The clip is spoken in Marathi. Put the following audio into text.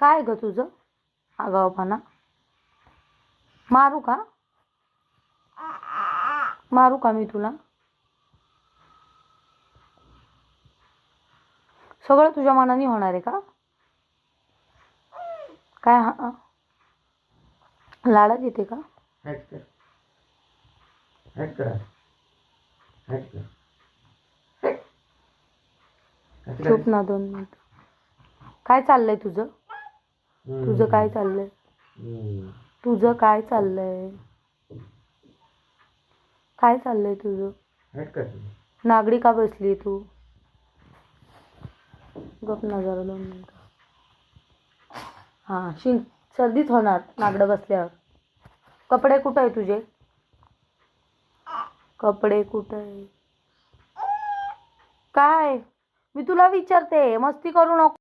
काय ग तुझं आगाऊपणा? मारू का? मारू का मी तुला? सगळं तुझ्या मनाने होणार आहे का? काय लाडात येते का? हट कर, हट कर, हट कर. चुप ना 2 मिनिट. काय चाललंय तुझं? तुझं काय चाललंय? तुझं काय चाललंय? काय चाललंय तुझं? हट कर. नागडी का बसली तू? गप ना जरा 2 मिनिटं. हां सर्दीच होणार नागडं बसल्यावर. कपडे कुठं आहे तुझे? कपडे कुठं आहे? काय? मी तुला विचारते, मस्ती करू नको.